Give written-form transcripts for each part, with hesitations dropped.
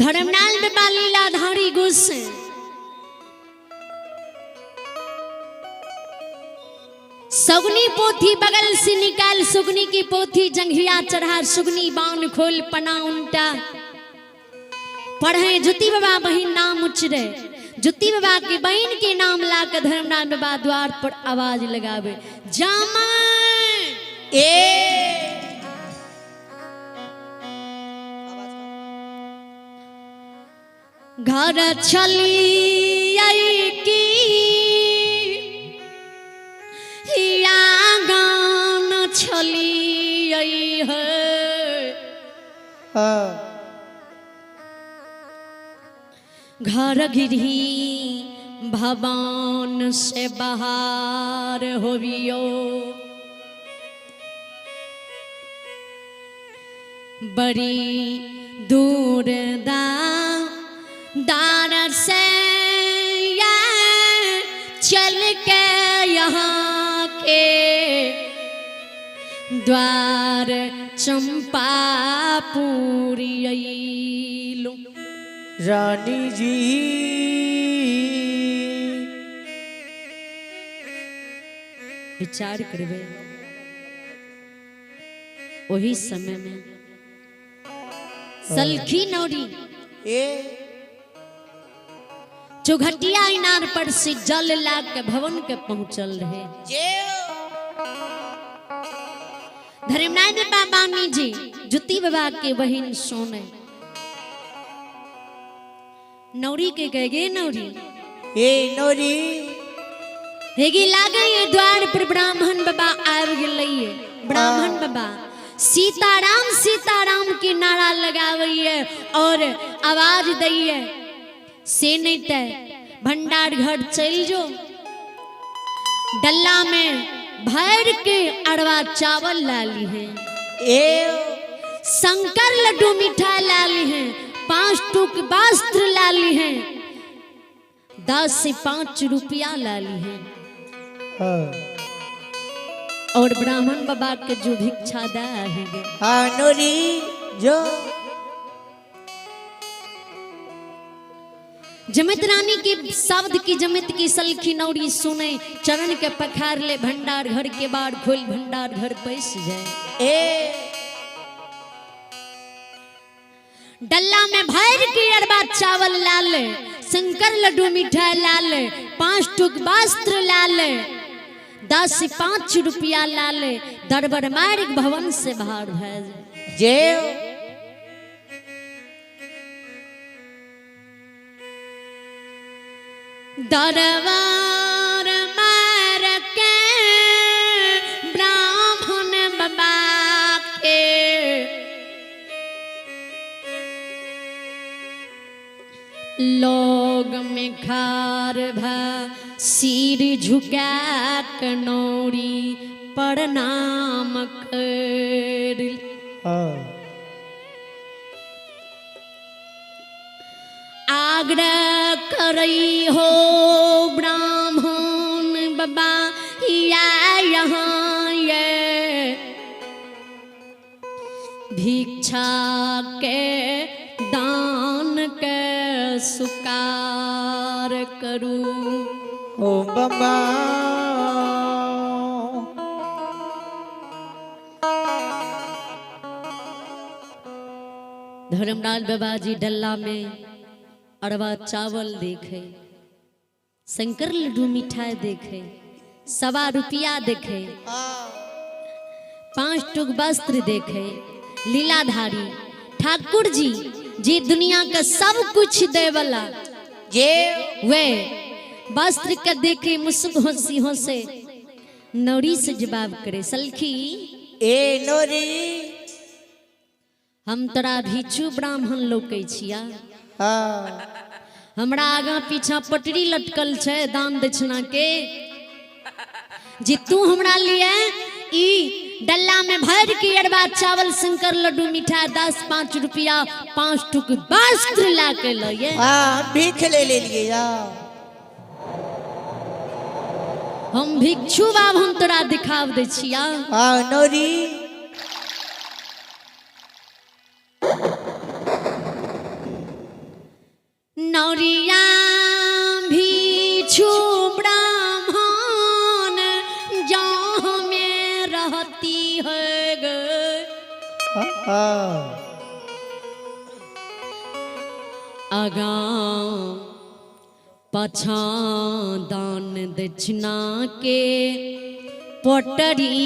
धर्मनाल बाबा लीलाधारी गुस्से सगुनी पोथी बगल से निकाल सुगनी की पोथी जंघिया चढ़ा सुगनी बाण खोल पना उल्टा पढ़े जुती बाबा बहन नाम उचरे जुती बाबा की बहन के नाम ला कर धर्मनाल बाबा द्वार पर आवाज लगावे जामा घर चली आई की गान चली आई है घर गिरी भवन से बाहर होवियो बड़ी दूर दार से चल के यहाँ के द्वार चंपापुरी अइलो रानी जी विचार करबे वही समय में सलखी नौरी चौघटिया इनार पर से जल ला के भवन के पहुंचल रहे धर्मनाल बाबा जी जुती बाबा के बहन सोने नौरी के कह गे नौरी नौरी हेगी लागे ये द्वार पर ब्राह्मण बाबा आव गए ब्राह्मण बाबा सीताराम सीताराम की नारा लगावे और आवाज दिए से नहीं तय भंडार घर चल जो डल्ला में भर के अड़वा चावल लाली है शंकर लड्डू मिठाई लाली है 5 टूक वस्त्र लाली है 10 से 5 रुपया लाली है और ब्राह्मण बाबा के जो भिक्षा दा है नोरी जो जमित रानी के शब्द की जमित की सलखी नौरी सुने चरण के पखार ले भंडार घर के बाढ़ खोल भंडार घर पैस जाए डल्ला में भर के अरबा चावल लाल शंकर लड्डू मिठाई लाल 5 टूक वस्त्र लाल 10 से 5 रुपया लाल दरबार मार्ग भवन से बाहर भेज जे दरबार मार के ब्राह्मण बाबा के लोग में खार भा सिर झुका कनौरी प्रणाम कर आग्रह करई हो ब्राह्मण बाबा या यहाँ ये भिक्षा के दान के सुकार करूं ओ बाबा धर्मनाल बाबा जी डल्ला में अरवा चावल देखे शंकर लड्डू मिठाई देखे 1.25 रुपया देखे 5 टूक वस्त्र देखे लीलाधारी ठाकुर जी जी दुनिया का सब कुछ दे वाला जे वे वस्त्र का देखे मुस्क हंसी हंसे नौरी से जवाब करे सलखी नौरी हम तोरा भिक्षु ब्राह्मण लोकै छिया हमरा आगा पीछा पटरी लटकल छे दान दक्षिणा के जे तू हमरा लिए ई डल्ला में भर के अरबा चावल शंकर लड्डू मिठाई 10-5 रुपया 5 टूक वस्त्र ला के लिए भीख ले लिए हम भिक्षु बाब हम तोरा दिखाव दे छिया नौरी आगा पाछा दान दक्षिणा के पटरी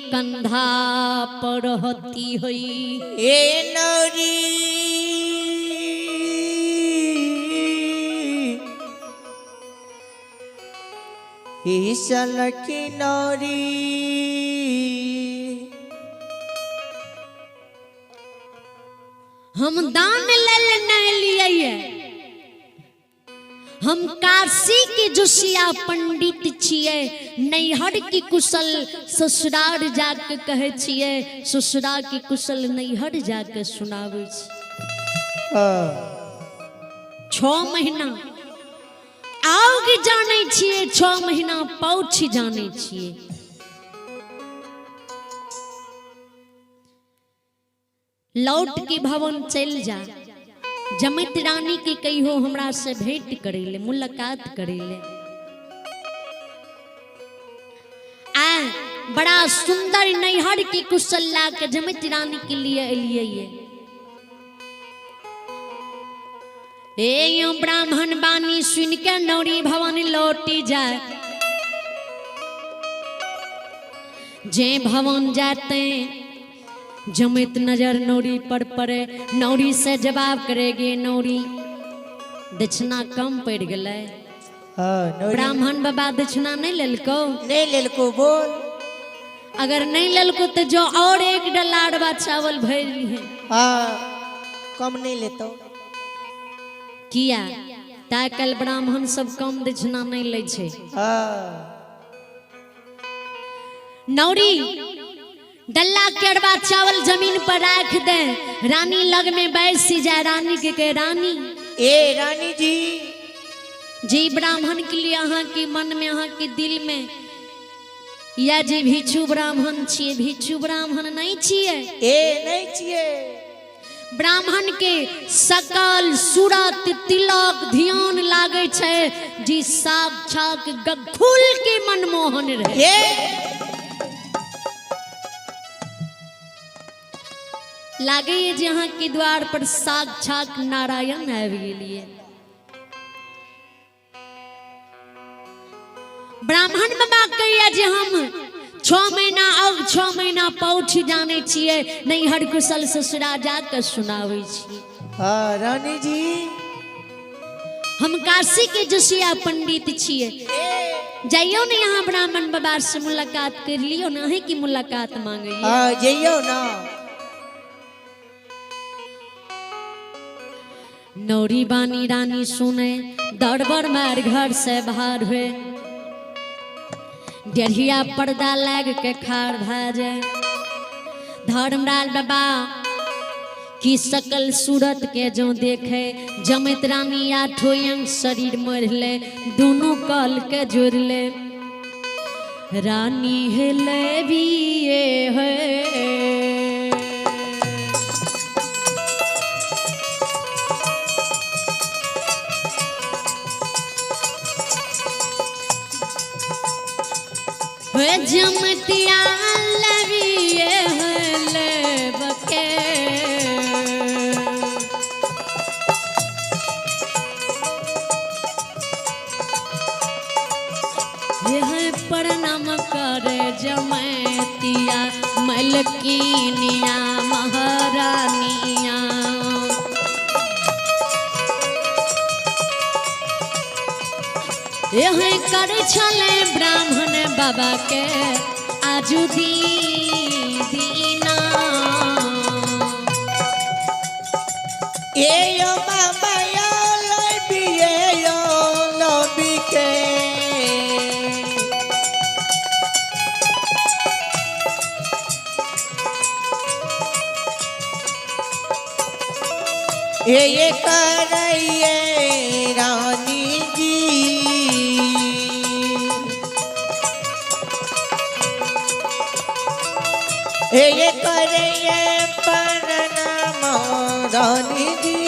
कंधा पर होती हुई ए नौरी ईशन की नौरी हम दान ले नहीं लिए, हम काशी के जोशिया पंडित छिए, नैहर की कुशल ससुराल जाके कहे छिए, ससुराल की कुशल नैहर जाके सुनावे छी। 6 महीना आगे जाने छिए, 6 महीना पौछ जाने छिए। लौट के भवन चल जा, जमत रानी के कहियो हमरा से भेंट करेले, मुलाकात करेले। बड़ा सुंदर नैहर के कुशल ला के जमत रानी के लिए एलिए ये ब्राह्मण बानी सुन के नौरी भवन लौटी जाए। जे भवन जाते जमित नजर नौरी पर पड़े, नौरी से जवाब करेगी, नौरी दक्षिणा कम पड़ गए। ब्राह्मण बाबा दक्षिणा नहीं लेलको? नहीं लेलको। बोल। अगर नहीं लेलको तो जो और एक डलाड़वा चावल भरी है। कम नहीं लेतो। किया ताकल ब्राह्मण सब कम दक्षिणा नहीं ले छे। नौरी डल्ला केरवा चावल जमीन पर रख दे, रानी लग में बैठ जाए। रानी के कहे, रानी ए रानी जी जी ब्राह्मण के लिए अहाँ के मन में, अहाँ के दिल में या जी भिक्षु ब्राह्मण छिए, भिक्षु ब्राह्मण नहीं छिए। ए नहीं छिए। ब्राह्मण के सकल सूरत तिलक ध्यान लागे छे, जी साक्षात गखुल के मनमोहन रहे। लागे ये जहाँ के द्वार पर साक्षात नारायण आबि गेलिए। ब्राह्मण बाबा कहिया जे हम 6 महीना अब 6 महीना पौछ जाने छिए, नैहर कुशल ससुरा जाकर सुनावे छी। रानी जी हम काशी के जोशिया पंडित छिए, जाइयो ना यहाँ ब्राह्मण बाबा से मुलाकात कर लियो ना, है की मुलाकात मांगे। जाइयो ना। नौरी बानी रानी सुने, दरबार मार घर से बाहर हुए, डेढ़िया पर्दा लाग के खाड़ भाजे। धर्मराज बाबा की सकल सूरत के जो देखे, जमित रानी 8 अंग शरीर मरले, दोनों कल के जोड़ ले। रानी हिले भी ये है जमतिया लविए हले बके। यह प्रणाम करे जमतिया मलकिनिया महारानिया। यह करे छले ब्राह्मण बाबा के आजू दीना। ए यो बाबा यो लबी यो लबी के। ये करइए रानी जी, ये करइए प्रणाम रानी जी।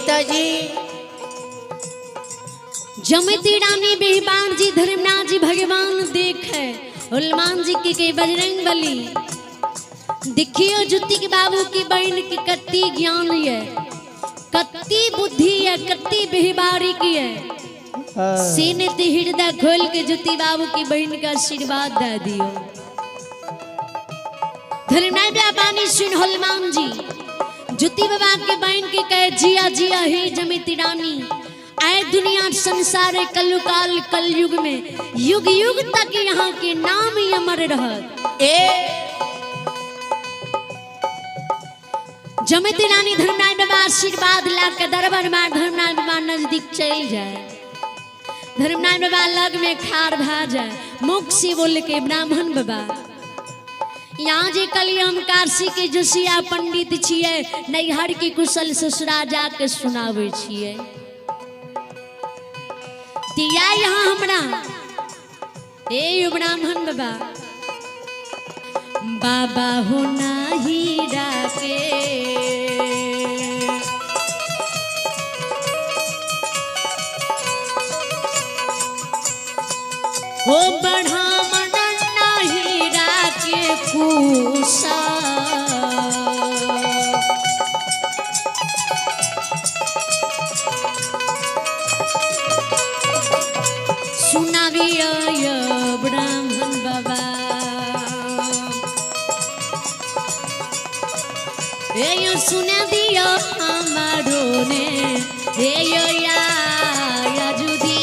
माता जी। जमती रानी बेहबान जी धर्मनाथ जी भगवान देखे हनुमान जी के बजरंग बली देखियो जुत्ती के बाबू की बहन की कत्ती ज्ञान है, कत्ती बुद्धि है, कत्ती बेहबारी की है। सीने ते हृदय खोल के जुत्ती बाबू की बहन का आशीर्वाद दे दियो। धर्मनाथ बानी सुन हनुमान जी जुत्ती बाबा के बहन के कहे जिया जिया हे जमती रानी, आए दुनिया संसार कलुकाल कलयुग में युग युग तक यहाँ के नाम ही अमर रहत। जमती रानी धर्मनाथ बाबा आशीर्वाद ला के दरबार में धर्मनाथ बाबा नजदीक चल जाए, धर्मनाथ बाबा लग में खार भा जाए, मुख से बोल के ब्राह्मण बाबा यहाँ जे कलियम काशी के जोशिया पंडित छिए नैहर के कुशल ससुरा जाके सुनावे छिए। तिया यहाँ हमरा ए ब्राह्मण बाबा बाबा हो नाही राके हो बढ़ा मन नाही राके पूसा सुनाविया ब्राह्मण बाबा यो सुना दिया हमारो ने यो या जुदी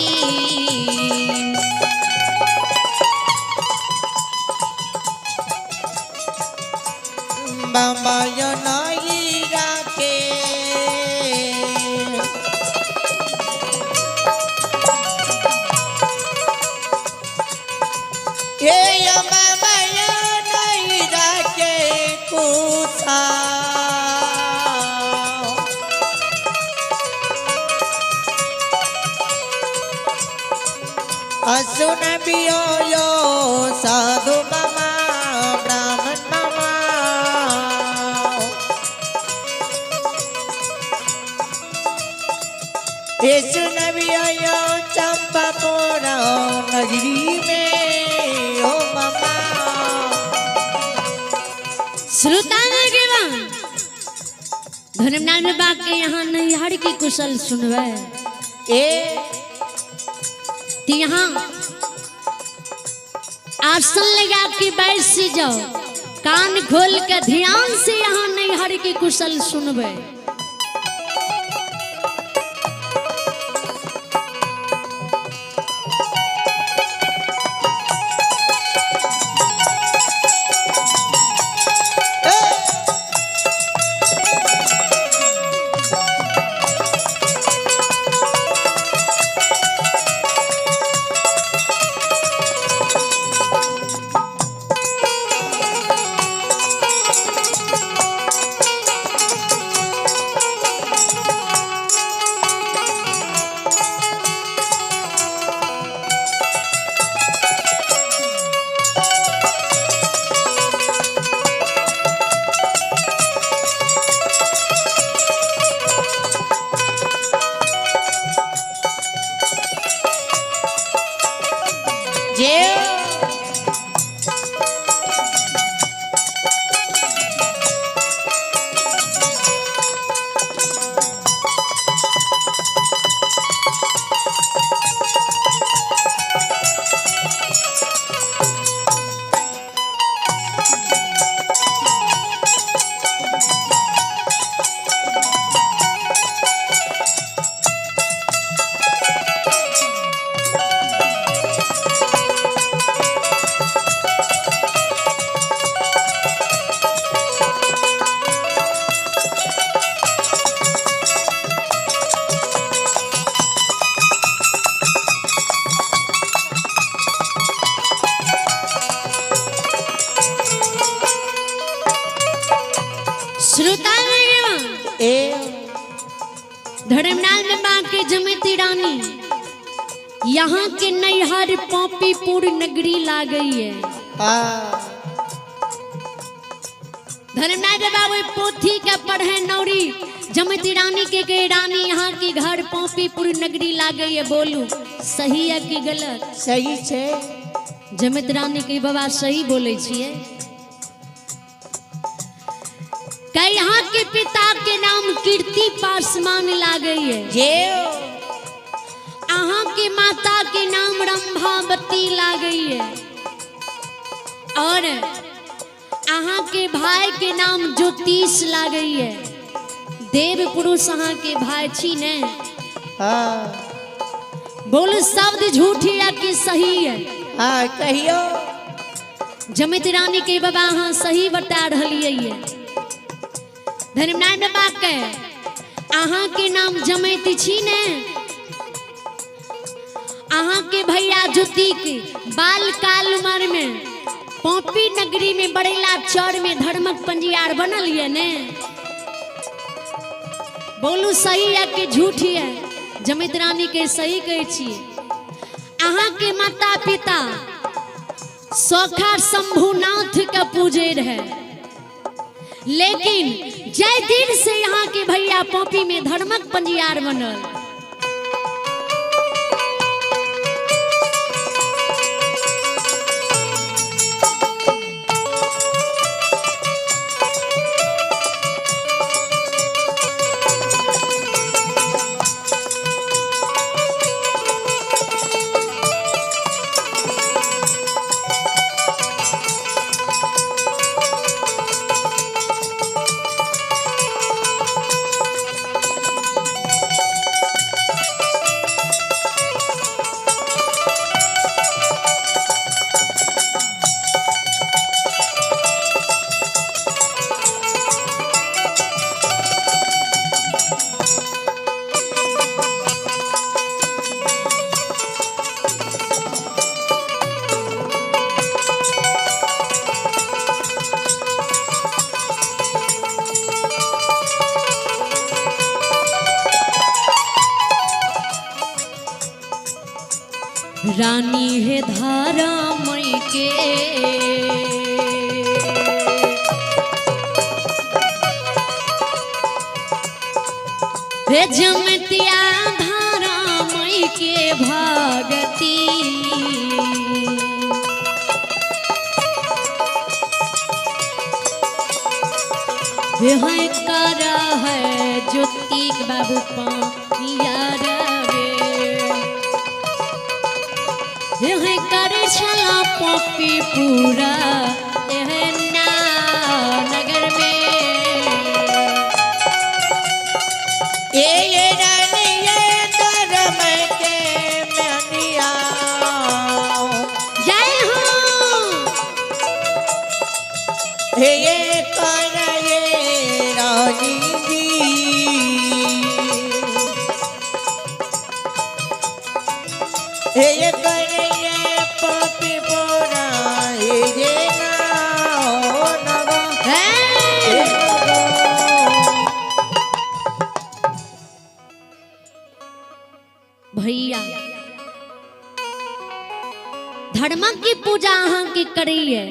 बाबा यो नहीं राके ये बाबा यो नहीं राके कुसा असुन बियो यो साधु मामा ब्राह्मण मामा सुन बियो यो चंपापुर नगरी में हो मामा। श्रोतागण के धर्मनाथ बाबा के यहाँ नैहर की कुशल सुनवे यहाँ आसन लगा के बैठ से जाओ, कान खोल के ध्यान से यहाँ नैहर की कुशल सुनवे। धर्मनाथ बाबा के जमती रानी यहाँ के नैहर पौपीपुर नगरी ला गई है। धर्मनाथ बाबा वो पोथी के पढ़े नौरी जमती रानी के रानी यहाँ की घर पोपीपुर नगरी लागे ये बोलू सही है कि गलत? सही छे। जमती रानी के बाबा सही बोले छिए। कई यहाँ के पिता के नाम कीर्ति पासवान लागे है। जे अहाँ के माता के नाम रंभावती लागे है। और अहाँ के भाई के नाम ज्योतिष लागे है। देव पुरुष अहाँ के भाई छी ने। हाँ बोल शब्द झूठी है कि सही है? हाँ कहियो। जमती रानी के बाबा अहाँ सही बता रही है। धर्मनाथ बाबा के अहाँ के नाम जमती छी ने। अहाँ के भैया ज्योति के बाल काल उमर में पोपी नगरी में बड़ेला चौर में धर्मक पंजियार बनल है ने। बोलू सही है कि झूठी है? जमती रानी के सही कहे छिए। अहाँ के माता पिता सोखा शंभुनाथ का पूजे रहे। लेकिन जय दिन से यहाँ के भैया पोपी में धर्मक पंजियार बनल। रानी है धारा मई के हे जमतिया धारा मई के भागती। है करा है ज्योति बाबू पार वे करे छला पोपी पूरा नगर में। ये रानी ये धर्म के मनिया जय हो। ये कर ये रानी जी ये कर ये पोपी पूरा ये भैया धर्म की पूजा अहाँ की करी है।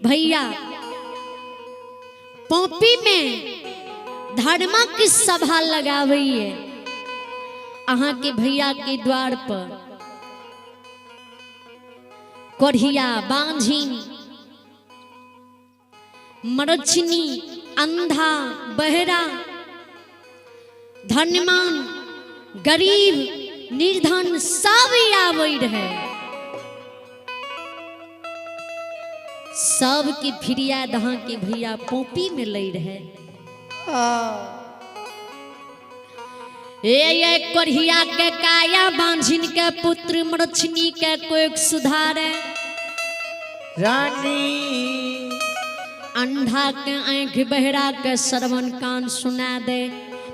भैया पोपी में धर्म की सभा लगावी है। अहाँ के भैया के द्वार पर कोढ़िया बांझिन मरछनी अंधा बहरा धनमान गरीब निर्धन सब आवे रहे। सब की फिरिया दहा के भैया पोपी में ले रहे। ये कोढ़िया के काया बांझिन के पुत्र मरछनी के कोई सुधारे रानी अंधा के आंख बहरा के श्रवण कान सुना दे।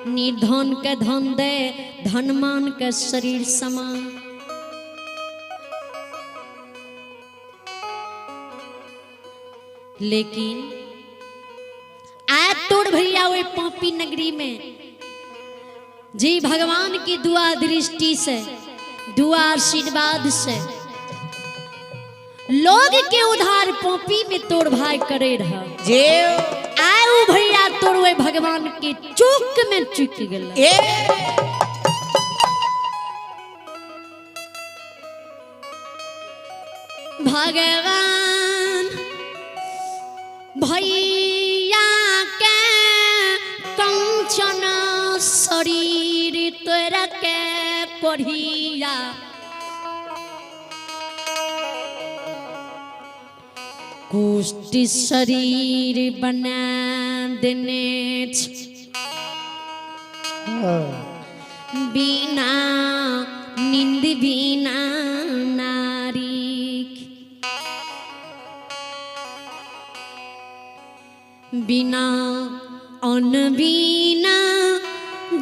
निर्धन के धन दे धनमान के शरीर समान। लेकिन आए तोड़ भैया वे पोपी नगरी में जी भगवान की दुआ दृष्टि से दुआ आशीर्वाद से लोग के उधार पोपी में तोड़ भाई करे रहा। जे आ ऊ भैया तोर ओए भगवान के चूक में चुक गेल। ए भगवान भैया के कंचन शरीर तोरा के पढ़िया कुष्ठ शरीर बना देने बिना नींद बिना नारी बिना अन्न बिना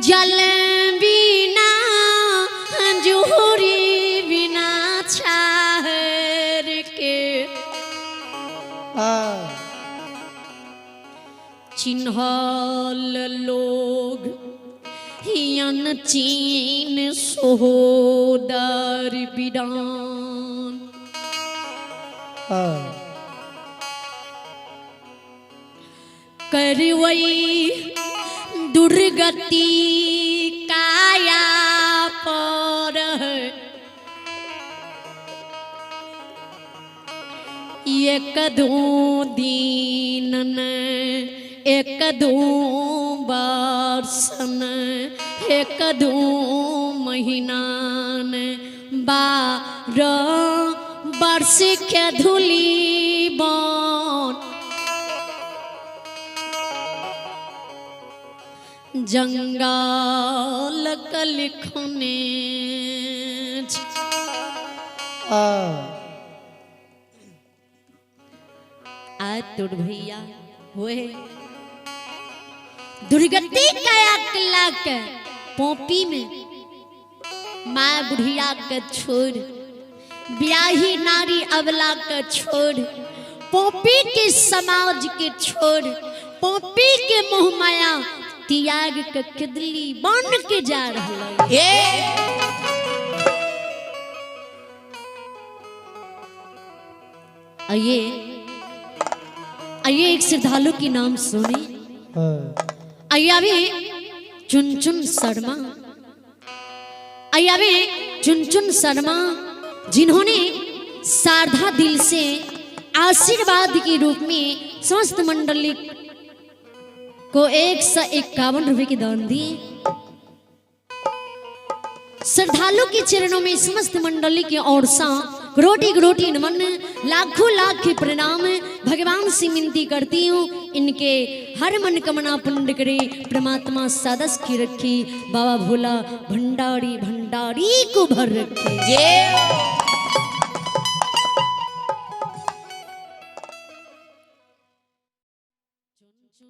जल बिना जोहरी बिना छाहर के चिन्हल लोग हियन चीन सोहदर बिडान करवई दुर्गति काया पर एक दो दिन एक दो वर्षन एक दो महीना 12 वर्ष के धूली बन जंगल कलिखने आ तुड़ भैया हुए दुर्गति काया किला के पोपी में माँ बुढ़िया के छोड़ ब्याही नारी अबला के छोड़ पोपी के समाज के छोड़ पोपी के मोह माया त्याग के किदली बन के जा रहा है। आइए आइए एक श्रद्धालु की नाम सुने। आइए अभी चुनचुन शर्मा आइए अभी चुनचुन शर्मा जिन्होंने सारधा दिल से आशीर्वाद के रूप में समस्त मंडली को 151 रुपए की दान दी। श्रद्धालु के चरणों में समस्त मंडली की ओर से करोटी नमन लाखों लाख प्रणाम। भगवान से विनती करती हूँ इनके हर मन कामना पूर्ण करे परमात्मा सदस की रखी बाबा भोला भंडारी भंडारी को भर रखे।